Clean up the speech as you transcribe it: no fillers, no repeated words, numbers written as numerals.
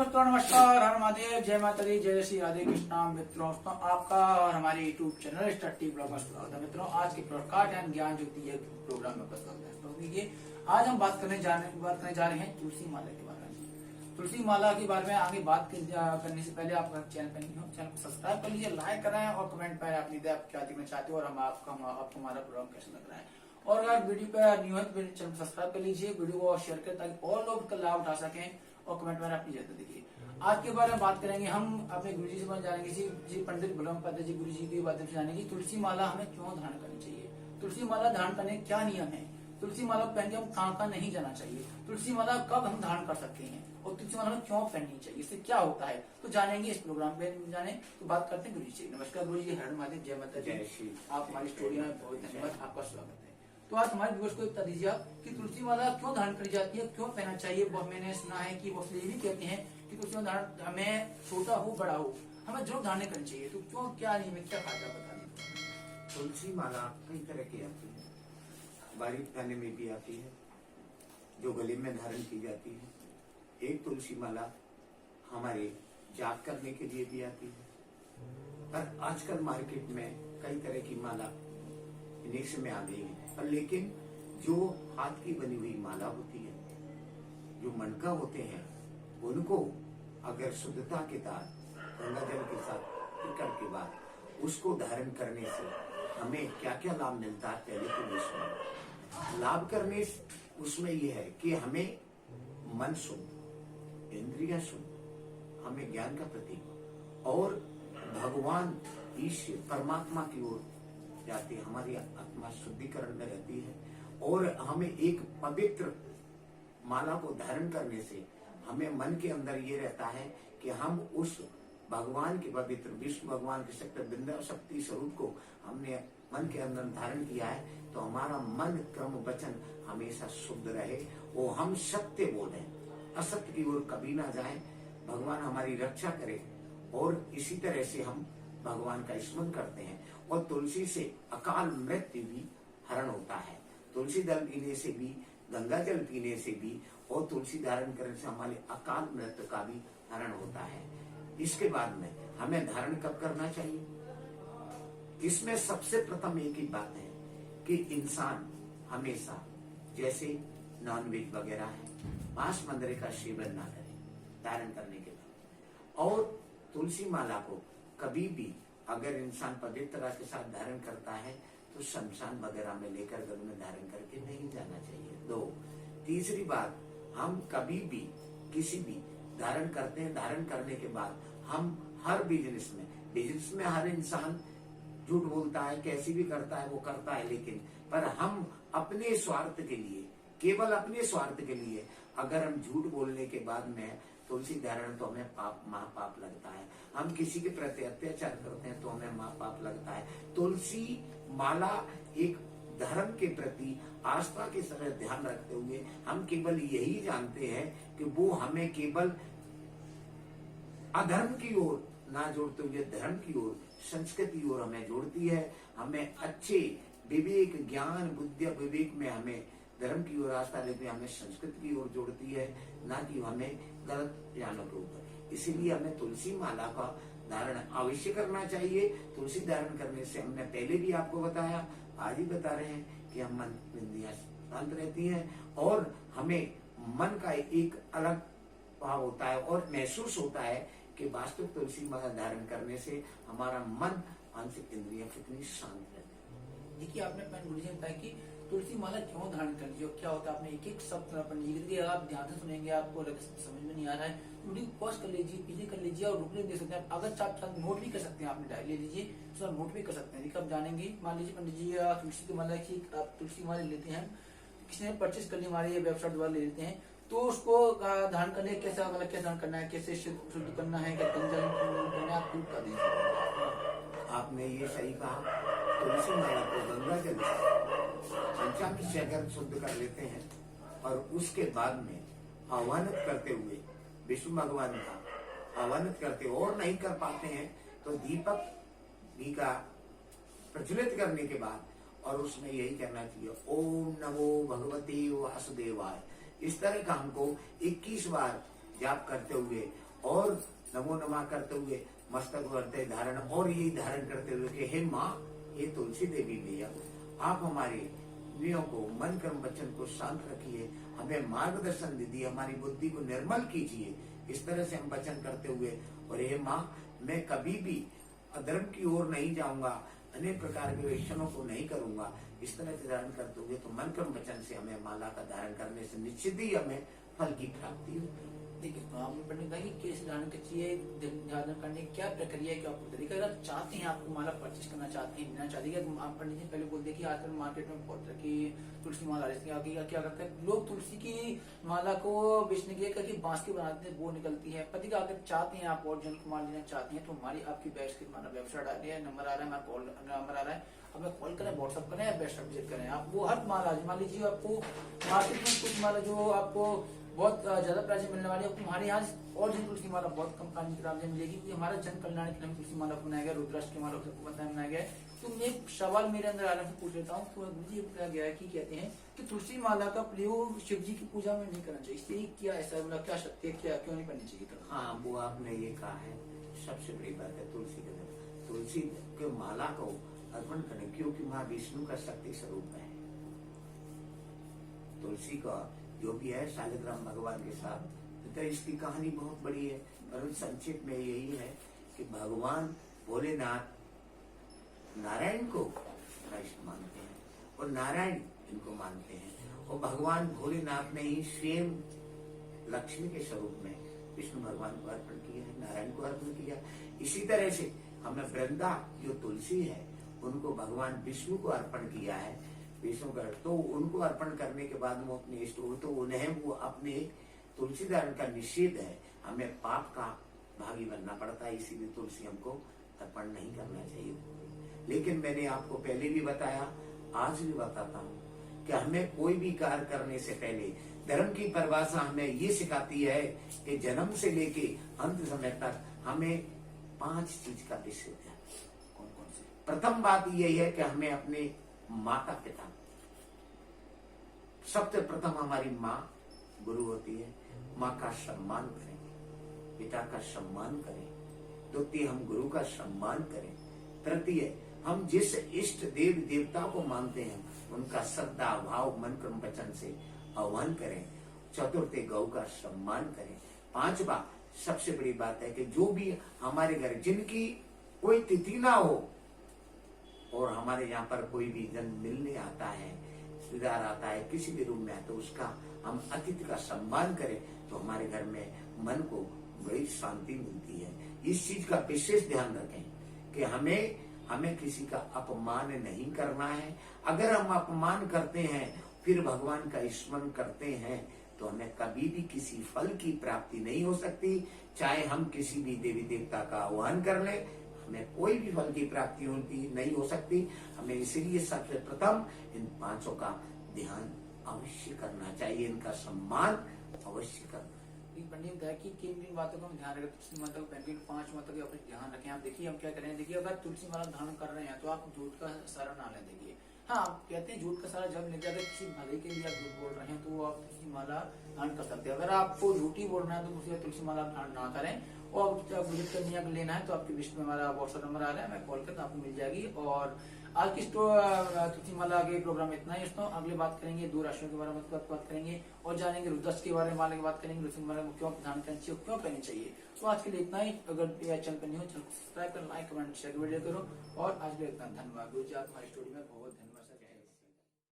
दोस्तों नमस्कार, हर महादेव, जय माता दी, जय श्री राधे कृष्णा। मित्रों आपका और हमारे यूट्यूब चैनल स्टडी ब्लॉग में स्वागत है। मित्रों आज के पॉडकास्ट एंड ज्ञान ज्योति है प्रोग्राम में स्वागत है। तो देखिए आज हम बात करने जा रहे हैं तुलसी माला के बारे में। तुलसी माला के बारे में आगे बात करने से पहले आप चैनल पर नहीं हो, चैनल को सब्सक्राइब कर लीजिए, लाइक करें और कमेंट पर अपनी आप क्या देखना चाहते हो और हम आपको हमारा प्रोग्राम कैसा लग रहा है। और अगर वीडियो पे न्यू है तो चैनल को सब्सक्राइब कर लीजिए, वीडियो को शेयर करें ताकि और लोग इसका लाभ उठा सकें और कमेंट में अपनी जगह देखिए। आज के बारे में बात करेंगे हम अपने गुरु जी से जानेंगे जी पंडित ब्रह्मपद जी गुरु जी के बारे में जानेंगे तुलसी माला हमें क्यों धारण करनी चाहिए, तुलसी माला धारण करने के क्या नियम है, तुलसी माला पहन के हम कहाँ नहीं जाना चाहिए, तुलसी माला कब हम धारण कर सकते हैं और तुलसी माला हमें क्यों पहननी चाहिए, इससे क्या होता है, तो जानेंगे इस प्रोग्राम पे। जाने तो बात करते हैं गुरु जी। नमस्कार गुरु जी, हर महादेव, जय माता जी। आप हमारी स्टोरी में बहुत धन्यवाद, आपका स्वागत है। तो आज हमारे व्यूअर्स को बता दीजिए कि तुलसी माला क्यों धारण करी जाती है, क्यों पहनना चाहिए। वो मैंने सुना है कि वो ये भी कहते हैं कि तुलसी माला हमें छोटा हो बड़ा हो हमें जरूर धारण करनी चाहिए। तो क्यों, क्या नियम है, क्या फायदा बता दीजिए। तुलसी माला कई तरह की आती है, बारीक दाने में भी आती है जो गले में धारण की जाती है। एक तुलसी माला हमारे जाप करने के लिए भी आती है। पर आजकल मार्केट में कई तरह की माला निश में आ गई है। पर लेकिन जो हाथ की बनी हुई माला होती है, जो मणका होते हैं, उनको अगर शुद्धता के साथ गंगा जल के साथ टिकड़ के बाद उसको धारण करने से हमें क्या क्या लाभ मिलता है। पहले तो उसमें लाभ करने उसमें यह है कि हमें मन शुद्ध, इंद्रिया शुद्ध, हमें ज्ञान का प्रतीक और भगवान ईश्वर परमात्मा की ओर जाती है। हमारी आत्मा शुद्धिकरण में रहती है और हमें एक पवित्र माला को धारण करने से हमें मन के अंदर ये रहता है कि हम उस भगवान के पवित्र विष्णु भगवान के शक्ति बिंदा शक्ति स्वरूप को हमने मन के अंदर धारण किया है। तो हमारा मन क्रम वचन हमेशा शुद्ध रहे और हम सत्य बोले, असत्य की ओर कभी ना जाए। भगवान हमारी रक्षा करे और इसी तरह से हम भगवान का स्मरण करते हैं। और तुलसी से अकाल मृत्यु भी हरण होता है। तुलसी दल पीने से भी, गंगा जल पीने से भी और तुलसी धारण करने से हमारे अकाल मृत्यु का भी हरण होता है। इसके बाद में हमें धारण कब करना चाहिए, इसमें सबसे प्रथम एक ही बात है कि इंसान हमेशा जैसे नॉनवेज वगैरह है, मांस मंदिर का सेवन ना करे धारण करने के बाद। और तुलसी माला को कभी भी अगर इंसान पवित्रता के साथ धारण करता है तो शमशान वगैरह में लेकर घर में धारण करके नहीं जाना चाहिए। दो, तीसरी बात, हम कभी भी किसी भी धारण करते हैं, धारण करने के बाद हम हर बिजनेस में हर इंसान झूठ बोलता है, कैसी भी करता है वो करता है, लेकिन पर हम अपने स्वार्थ के लिए, केवल अपने स्वार्थ के लिए अगर हम झूठ बोलने के बाद में तुलसी धारण तो हमें पाप महापाप लगता है। हम किसी के प्रति अत्याचार करते हैं तो हमें महापाप लगता है। तुलसी माला एक धर्म के प्रति आस्था के तरह ध्यान रखते हुए हम केवल यही जानते हैं कि वो हमें केवल अधर्म की ओर ना जोड़ते हुए धर्म की ओर, संस्कृति की ओर हमें जोड़ती है। हमें अच्छे विवेक, ज्ञान, बुद्धि, विवेक में हमें धर्म की ओर आस्था लेते हमें संस्कृति की ओर जोड़ती है, ना कि हमें गलत ज्ञानों के ऊपर। इसीलिए हमें तुलसी माला का धारण अवश्य करना चाहिए। तुलसी धारण करने से हमने पहले भी आपको बताया, आज ही बता रहे हैं कि हम मन बिंदियां शांत रहती हैं और हमें मन का एक अलग भाव होता है और महसूस होता है कि वास्तविक तुलसी माला धारण करने से हमारा मन, मानसिक इंद्रियां कितनी शांत रहती है। देखिए आपने गुरु जी ने बताया कि तुलसी माला क्यों धारण कर ली, क्या होता है। आपने एक एक शब्द पंडित जी आप ध्यान से सुनेंगे, आपको समझ में नहीं आ रहा है, वीडियो पॉज कर लीजिए, पीछे कर लीजिए और रुकने दे सकते हैं। अगर आप नोट भी कर सकते हैं, आपने डायरी ले लीजिए, उसका नोट भी कर सकते हैं। देखिए आप जानेंगे, मान लीजिए पंडित जी तुलसी की माला की आप तुलसी माला लेते हैं, किसी ने परचेज कर ली हमारे वेबसाइट द्वारा ले लेते हैं, तो उसको धारण करने कैसे मतलब क्या धारण करना है, कैसे शुद्ध करना है, क्या करना है, आप खुद कर दीजिए। आपने ये सही कहा। तुलसी माला को गंगा जल पंचामृत से अगर शुद्ध कर लेते हैं और उसके बाद में आह्वानित करते हुए विष्णु भगवान का आह्वानित करते और नहीं कर पाते हैं तो दीपक घी का प्रज्वलित करने के बाद और उसमें यही कहना चाहिए, ओम नमो भगवते वासुदेवाय। इस तरह का हमको 21 बार जाप करते हुए और नमो नमः करते हुए मस्तक वर्ते धारण, और यही धारण करते हुए कि हे माँ, हे तुलसी देवी मैया, आप हमारे इंद्रियों को, मन कर्म वचन को शांत रखिए, हमें मार्गदर्शन दीजिए, हमारी बुद्धि को निर्मल कीजिए। इस तरह से हम वचन करते हुए, और हे माँ, मैं कभी भी अधर्म की ओर नहीं जाऊंगा, अनेक प्रकार के वैष्णवों को नहीं करूंगा। इस तरह से धारण करते हुए तो मन कर्म वचन से हमें माला का धारण करने से निश्चित ही हमें फल की प्राप्ति होती है। देखिए, तो आपने पंडित भाई कैसे धारण चाहिए, धारण करने की क्या प्रक्रिया है, क्या तरीका, अगर आप चाहते हैं आपको माला परचेज करना चाहते हैं, बिना चाहते हैं, आप पंडित जी पहले बोल देखिए आजकल मार्केट में बहुत तरह की तुलसी माला क्या करते हैं लोग, तुलसी की माला को बेचने के लिए करके बांस की बनाते हैं, वो निकलती है। पति का अगर चाहते हैं आप ओरिजिनल माल लेना चाहते हैं तो हमारी आपकी वेबसाइट आ रही है, नंबर आ रहा है, हमारा नंबर आ रहा है, हमें कॉल करें, व्हाट्सअप करें या वेबसाइट विजिट करें। आप वो हर माला मान लीजिए, आपको मार्केट में कुछ माला जो आपको बहुत ज्यादा प्राइस में मिलने वाली है, हमारे यहाँ और जो तुलसी माला बहुत कम प्राइस में आपको मिलेगी, क्योंकि हमारा जन कल्याण के लिए तुलसी माला बनाया गया, रुद्राक्ष की माला सबको पता है बनाया गया है। तो मैं एक सवाल मेरे अंदर आराम से पूछ लेता हूँ, तो मुझे बताया गया है कि कहते हैं कि तुलसी माला का प्रयोग शिव जी की पूजा में नहीं करना चाहिए, इससे क्या ऐसा मतलब क्या शक्ति है, क्या क्यों नहीं करनी चाहिए? तो हाँ, वो आपने ये कहा है, सबसे बड़ी बात है तुलसी के दिन तुलसी के माला को अर्पण करें, क्योंकि माँ विष्णु का शक्ति स्वरूप है। तुलसी का जो भी है शालिग्राम भगवान के साथ, तो इसकी कहानी बहुत बड़ी है, पर संक्षिप्त में यही है कि भगवान भोलेनाथ नारायण को कृष्ण मानते हैं और नारायण इनको मानते हैं, और भगवान भोलेनाथ ने ही स्वयं लक्ष्मी के स्वरूप में विष्णु भगवान को अर्पण किया है, नारायण को अर्पण किया। इसी तरह से हमने वृंदा जो तुलसी है उनको भगवान विष्णु को अर्पण किया है, विष्णु का, तो उनको अर्पण करने के बाद वो अपने इष्ट हो, तो उन्हें वो अपने तुलसी धारण का निषेध है, हमें पाप का भागी बनना पड़ता है, इसीलिए तुलसी हमको अर्पण नहीं करना चाहिए। लेकिन मैंने आपको पहले भी बताया, आज भी बताता हूँ कि हमें कोई भी कार्य करने से पहले धर्म की परिभाषा हमें ये सिखाती है कि जन्म से लेके अंत समय तक हमें 5 चीज का निषेध है। कौन कौन से? प्रथम बात यही है कि हमें अपने माता पिता, सबसे प्रथम हमारी माँ गुरु होती है, माँ का सम्मान करें, पिता का सम्मान करें। द्वितीय, हम गुरु का सम्मान करें। तृतीय, हम जिस इष्ट देव देवता को मानते हैं उनका श्रद्धा भाव मन कर्म वचन से आह्वान करें। चतुर्थ, गौ का सम्मान करें। 5वां, सबसे बड़ी बात है कि जो भी हमारे घर जिनकी कोई तिथि ना हो और हमारे यहाँ पर कोई भी जन मिलने आता है, रिश्तेदार आता है, किसी भी रूम में है, तो उसका हम अतिथि का सम्मान करें तो हमारे घर में मन को बड़ी शांति मिलती है। इस चीज का विशेष ध्यान रखें कि हमें किसी का अपमान नहीं करना है। अगर हम अपमान करते हैं फिर भगवान का स्मरण करते हैं तो हमें कभी भी किसी फल की प्राप्ति नहीं हो सकती। चाहे हम किसी भी देवी देवता का आह्वान कर ले, हमें कोई भी फल की प्राप्ति होती नहीं हो सकती। हमें इसीलिए सबसे प्रथम इन 5 का ध्यान अवश्य करना चाहिए, इनका सम्मान अवश्य करना। पंडित बताया कि किन बातों का हम ध्यान रखें, तुलसी माता को 5 माता का ध्यान रखें। आप देखिए हम क्या करें, देखिए अगर तुलसी माला धारण कर रहे हैं तो आप झूठ का सहारा ना लें। देखिए हाँ, आप कहते हैं झूठ का सहारा जब लेते, अगर किसी भले के लिए आप झूठ बोल रहे हैं तो आप तुलसी माला धारण कर सकते हैं। अगर आपको झूठी बोलना है तो उसे तुलसी माला धारण ना करें। और विजिट करने लेना है तो आपके लिस्ट में हमारा व्हाट्सएप नंबर आ रहा है, मैं कॉल करता आपको मिल जाएगी। और आज की तुलसी माला के प्रोग्राम इतना ही। दोस्तों अगले बात करेंगे 2 राशियों के बारे में बात करेंगे और जानेंगे रुद्राक्ष के बारे में, माला की बात करेंगे, रुद्राक्ष माला को क्यों धारण करनी चाहिए, क्यों पहननी चाहिए। तो आज के लिए इतना ही। अगर चैनल पर नहीं हो चैनल को सब्सक्राइब कर, लाइक कमेंट शेयर वीडियो करो। और आज के लिए इतना, धन्यवाद। गुरु जी आप हमारी स्टोरी में बहुत धन्यवाद।